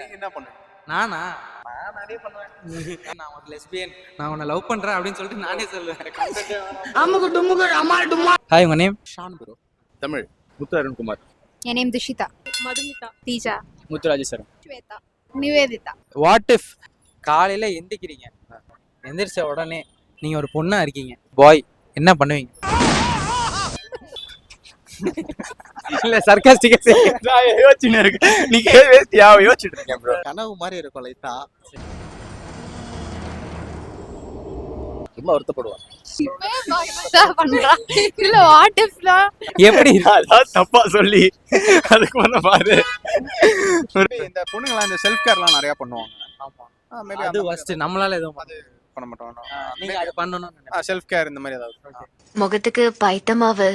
நீங்க என்ன பண்ணுவீங்க? நானா நான் நிறைய பண்ணுவேன். நான் ஒரு லெஸ்பியன், நான் உன்னை லவ் பண்றேன் அப்படின்னு சொல்லிட்டு நானே சொல்லுவேன். ஹாய், உங்க நேம்? ஷான் ப்ரோ. தமிழ் முத்து அருண்குமார். என் name Dishita. Madhumitha. Theeja. Muthurajeswaran. Swetha. Nivedita. What if காலையில எந்திக்கிறீங்க, எந்திரிச்ச உடனே நீங்க ஒரு பொண்ணா இருக்கீங்க, பாய், என்ன பண்ணுவீங்க? இல்ல சர்க்காஸ்டிக்கா நான் யோசிச்சுன்னு இருக்கேன். நீ கேள்வியா யோசிச்சுட்டு இருக்கேன் ப்ரோ. கனவு மாதிரி இருக்கும் லைட்டா. ரொம்ப வருத்தப்படுவான். இல்ல வாட் இஃப்ல எப்படி அதான் தப்பா சொல்லி அதுக்கு வந்து பாரு. இந்த பொண்ணுங்களாம் இந்த செல்ஃப் கேர்லாம் நிறைய பண்ணுவாங்க. ஆமா. மேபி அது ஃபர்ஸ்ட் நம்மளால எதுவும் பண்ண மாட்டோம். நீங்க அது பண்ணனும். செல்ஃப் கேர் இந்த மாதிரி ஏதாவது. முகத்துக்கு பைத்த மாவு,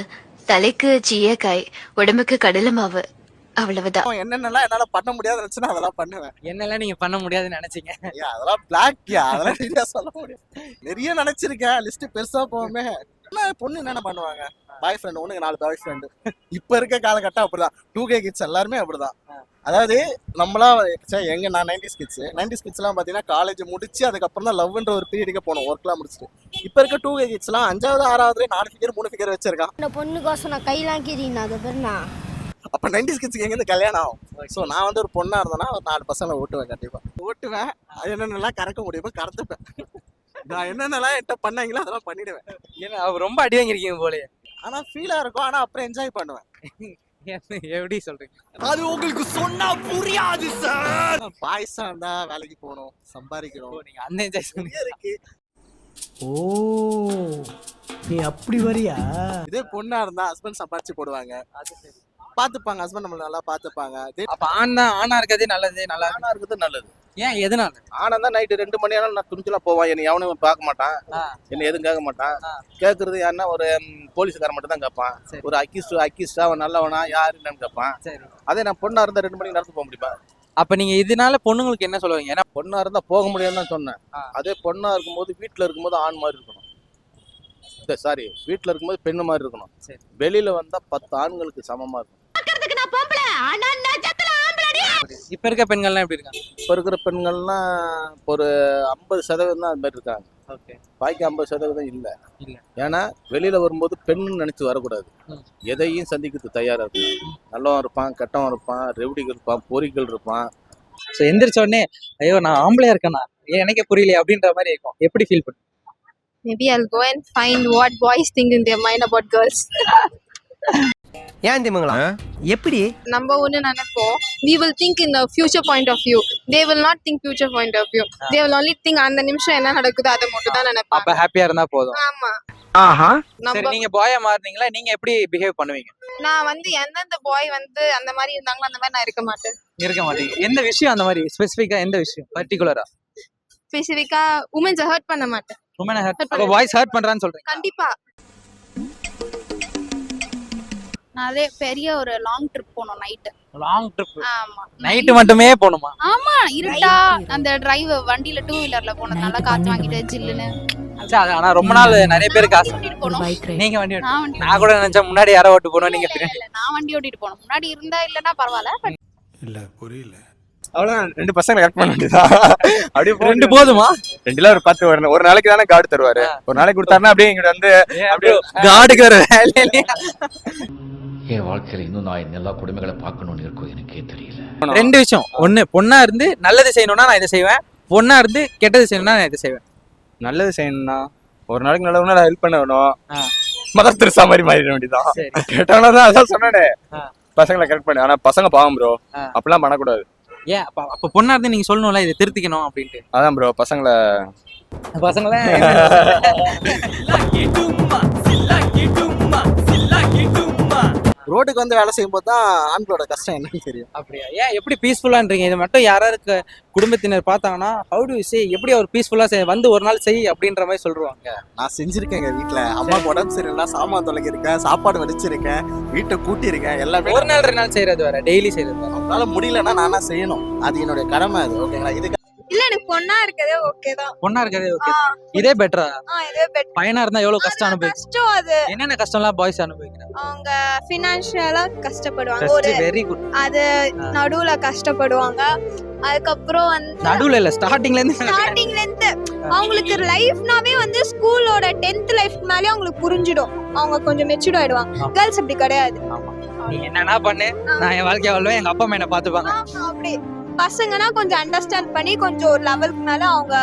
தலைக்கு சீயக்காய், உடம்புக்கு கடலை மாவு, அவ்வளவுதான். என்னென்னலாம் என்னால பண்ண முடியாதுன்னு நினைச்சுன்னா அதெல்லாம் பண்ணுவேன். என்னெல்லாம் நீங்க பண்ண முடியாதுன்னு நினைச்சீங்க? அதெல்லாம் பிளாக்யா, அதெல்லாம் சரியா சொல்ல முடியும். நிறைய நினைச்சிருக்கேன், லிஸ்ட் பெருசா போகுமே. பொண்ணு என்னென்ன பண்ணுவாங்க? பாய் ஃப்ரெண்ட், ஒண்ணுங்க 4 பாய் ஃப்ரெண்டு. இப்ப இருக்க காலகட்டம் அப்படிதான். 2K கிட்ஸ் எல்லாருமே அப்படிதான். அதாவது நம்மளாம் எங்க நான் 90s கிட்ஸ். 90s கிட்ஸ் எல்லாம் பாத்தீங்கன்னா காலேஜ் முடிச்சு அதுக்கப்புறம் தான் லவ்ன்ற ஒரு பீரியடுக்கு போனோம், ஒர்க்லாம் முடிச்சுட்டு. இப்ப இருக்க 2K கிட்ஸ் எல்லாம் 5வது 6வது 4 ஃபிகர் 3 ஃபிகர் வச்சிருக்கான். இந்த பொண்ணுக்கோசம் நான் கையெல்லாம் கீறினா அது பேருனா. அப்ப 90s கிட்ஸ்க்கு எங்க இருந்து கல்யாணம் ஆகும்? ஸோ நான் வந்து ஒரு பொண்ணா இருந்தேன்னா ஒரு 4 பசங்களை ஓட்டுவேன், கண்டிப்பா ஓட்டுவேன். அது என்னென்னலாம் கறக்க முடியுமோ கறந்துப்பேன். நான் என்னென்னலாம் என்கிட்ட பண்ணாங்களோ அதெல்லாம் பண்ணிடுவேன். ஏன்னா அவர் ரொம்ப அடி வாங்கிருக்கீங்க போலயே. ஆனா ஃபீலா இருக்கும், ஆனா அப்புறம் என்ஜாய் பண்ணுவேன். எப்படி சொல்றீங்க? அது உங்களுக்கு சொன்னா புரியாது சார். பாய்ஸா இருந்தா வேலைக்கு போகணும், சம்பாதிக்கணும். நீங்க அந்த என்ஜாய் இருக்கு. ஓ, நீ அப்படி வரியா? இதே பொண்ணா இருந்தா ஹஸ்பண்ட் சம்பாதிச்சு போடுவாங்க, பாத்துப்பாங்க. ஹஸ்பண்ட் நம்மள நல்லா பாத்துப்பாங்க. அப்ப ஆணா இருக்கிறதே நல்லது. நல்லா இருக்கிறது நல்லது. ஏன் எதனால? ஆனா தான் நைட்டு 2 மணி ஆனாலும் நான் துணிச்சலாம் போவான். என்னை எவனும் பார்க்க மாட்டான், என்ன எதுவும் கேட்க மாட்டான். கேட்கறது யாருன்னா ஒரு போலீஸ்காரன் மட்டும் தான் கேட்பான். ஒரு அக்கிஸ்டா அவன் நல்லவனா யாருன்னு கேட்பான். அதே நான் பொண்ணா இருந்தா 2 மணிக்கு நடந்து போக முடியுமா? அப்ப நீங்க இதனால பொண்ணுங்களுக்கு என்ன சொல்லுவீங்க? ஏன்னா பொண்ணா இருந்தா போக முடியாதுன்னு தான் சொன்னேன். அதே பொண்ணா இருக்கும்போது வீட்டுல இருக்கும்போது ஆண் மாதிரி இருக்கணும். சாரி, வீட்டுல இருக்கும்போது பெண்ணு மாதிரி இருக்கணும். வெளியில வந்தா 10 ஆண்களுக்கு சமமா இருக்கும். இப்ப இருக்க பெண்கள்லாம் எப்படி இருக்காங்க? இப்ப இருக்கிற பெண்கள்லாம் ஒரு 50% தான் அது மாதிரி இருக்காங்க. பாக்கி 50% இல்ல. ஏன்னா வெளியில வரும்போது பெண்ணு நினைச்சு வரக்கூடாது. எதையும் சந்திக்கிறது தயாரா இருக்கும். நல்லவன் இருப்பான், கெட்டவன் இருப்பான், ரெவடிகள் இருப்பான், பொறிகள் இருப்பான். ஸோ எந்திரிச்ச உடனே ஐயோ நான் ஆம்பளையா இருக்கேனா, எனக்கே புரியலையே அப்படின்ற மாதிரி இருக்கும். எப்படி ஃபீல் பண்ணுங்க? Maybe I'll go and find what boys think in their mind about girls. ஏன் தெரியுங்களா? எப்படி? நம்ம ஒண்ணு நினைப்போம், we will think in the future point of view. They will not think future point of view. They will only think அந்த நிமிஷம் என்ன நடக்குதோ அதை மட்டும் தான் நினைப்பாங்க. அப்ப ஹாப்பியா இருந்தா போதும். ஆமா. ஆஹா. சரி, நீங்க பாயா மாறுனீங்களா? நீங்க எப்படி பிஹேவ் பண்ணுவீங்க? நான் வந்து எந்தெந்த பாய் வந்து அந்த மாதிரி இருந்தாங்களோ அந்த மாதிரி நான் இருக்க மாட்டேன். இருக்க மாட்டீங்க. எந்த விஷயம் அந்த மாதிரி ஸ்பெசிஃபிக்கா, எந்த விஷயம் பர்టిక్యులரா? ஸ்பெசிஃபிக்கா உமன்ஸ் ஹர்ட் பண்ண மாட்டேன். உமனை ஹர்ட் அப்ப பாய்ஸ் ஹர்ட் பண்றான்னு சொல்றீங்க? கண்டிப்பா. அதே பெரிய ஒரு லாங் ட்ரிப் போனோம் நைட். Long trip? ஆமா. நைட் மட்டுமே போணுமா? ஆமா, இருட்டா அந்த டிரைவ் வண்டியில 2 வீலர்ல போனது, நல்லா காத்து வாங்கிட்டு ஜில்லுன்னு. ஆனா ரொம்ப நாள் நிறைய பேருக்கு ஆசை. நீங்க வண்டி நான் கூட நினைச்சேன் முன்னாடி யாரோ ஓட்டு போனோம், நீங்க நான் வண்டி ஓட்டிட்டு போனோம். முன்னாடி இருந்தா இல்லன்னா பரவாயில்ல. இல்ல புரியல. அவ்வளவுதான். 2 பசங்களை கட் பண்ண வேண்டியதா? அப்படியே 2 போதுமா? 2ல ஒரு 10 வரணும். ஒரு நாளைக்கு தானே கார்டு தருவாரு. ஒரு நாளைக்கு கொடுத்தாருன்னா அப்படியே இங்க வந்து அப்படியே கார்டுக்கு வர வேலை இல்லையா? என் வாழ்க்கையில இன்னும் நான் எல்லா குடும்பங்களை பார்க்கணும்னு இருக்கும், எனக்கே தெரியல. 2 விஷயம். ஒண்ணு, பொண்ணா இருந்து நல்லது செய்யணும்னா நான் இதை செய்வேன், பொண்ணா இருந்து கெட்டது செய்யணும்னா நான் இதை செய்வேன். நல்லது செய்யணும்னா ஒரு நாளைக்கு நல்லவனா ஹெல்ப் பண்ண வேணும். மதர் தெரசா மாதிரி மாறிட வேண்டியதான். கெட்டவனா தான் அதான் சொன்னே, பசங்களை கரெக்ட் பண்ணு. ஆனா பசங்க பாவம் ப்ரோ, அப்படிலாம் பண்ணக்கூடாது. ஏன் அப்ப பொண்ணா இருந்து நீங்க சொல்லணும்ல இதை திருத்திக்கணும் அப்படின்ட்டு? அதான் ப்ரோ, பசங்களை ரோட்டுக்கு வந்து வேலை செய்யும் போது தான் ஆண்களோட கஷ்டம் என்னன்னு தெரியும். அப்படியா? ஏன் எப்படி பீஸ்ஃபுல்லான்றீங்க? இது மட்டும் யாராருக்கு குடும்பத்தினர் பார்த்தாங்கன்னா ஹவு டு சே, எப்படி அவர் பீஸ்ஃபுல்லா வந்து ஒரு நாள் செய் அப்படின்ற மாதிரி சொல்லுவாங்க. நான் செஞ்சிருக்கேங்க. வீட்டுல அம்மாவுக்கு உடம்பு சரியில்லைன்னா சாமான் தொலைக்கிருக்கேன், சாப்பாடு வடிச்சிருக்கேன், வீட்டை கூட்டியிருக்கேன். எல்லாமே ஒரு நாள் 2 நாள் செய்யறது வேற, டெய்லி செய்யறது வேற. அவங்களால முடியலன்னா நானா செய்யணும். அது என்னுடைய கடமை. அது ஓகேங்களா? இதுக்கு இல்ல எனக்கு பொண்ணா இருக்கதே ஓகே தான். பொண்ணா இருக்கதே ஓகே. இதே பெட்டரா? இதுவே பெட்டர். பையனா இருந்தா எவ்வளவு கஷ்டம் அனுபவி கஷ்டம் அது. என்னென்ன கஷ்டம்லாம் பாய்ஸ் அனுபவிக்கிறாங்க? அவங்க ஃபினான்ஷியலா கஷ்டப்படுவாங்க. ஒரு வெரி குட். அது நடுவுல கஷ்டப்படுவாங்க. அதுக்கப்புறம் வந்து நடுவுல இல்ல ஸ்டார்டிங்ல இருந்து அவங்களுக்கு லைஃப்னாவே வந்து ஸ்கூலோட 10th லைஃப் மேலே அவங்களுக்கு புரிஞ்சிடும். அவங்க கொஞ்சம் மெச்சூர்ட் ஆயிடுவாங்க. கேர்ள்ஸ் அப்படி கிடையாது. நீ என்னன்னா பண்ணு, நான் என் வாழ்க்கைய வாழ்வேன், எங்க அப்பா அம்மா என்ன பாத்துப்பாங்க. அப்படி பசங்கன்னா கொஞ்சம் அண்டர்ஸ்டாண்ட் பண்ணி கொஞ்சம் ஒரு லெவலுக்கு மேல அவங்க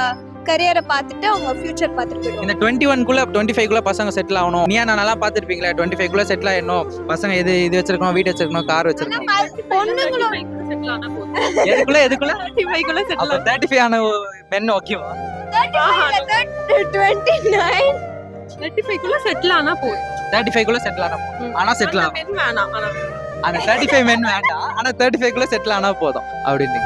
கரியரை பார்த்துட்டு அவங்க ஃபியூச்சர் பார்த்துட்டு இந்த 21 குள்ள 25 குள்ள பசங்க செட்டில் ஆகணும். நீ நான் நல்லா பாத்துருப்பீங்களா? 25 குள்ள செட்டில் ஆயிடணும், பசங்க இது வச்சிருக்கணும், வீடு வச்சிருக்கணும், கார் வச்சிருக்கணும். பொண்ணுங்களும் எதுக்குள்ள 35 ஆன பெண் ஓகேவா? 35 குள்ள செட்டில் ஆனா போதும். 35 குள்ள செட்டில் ஆனா போதும். ஆனா செட்டில் ஆகும். அந்த 35 மென் வேண்டாம், ஆனா 35 குள்ள செட்டில் ஆனா போதும் அப்படின்னு.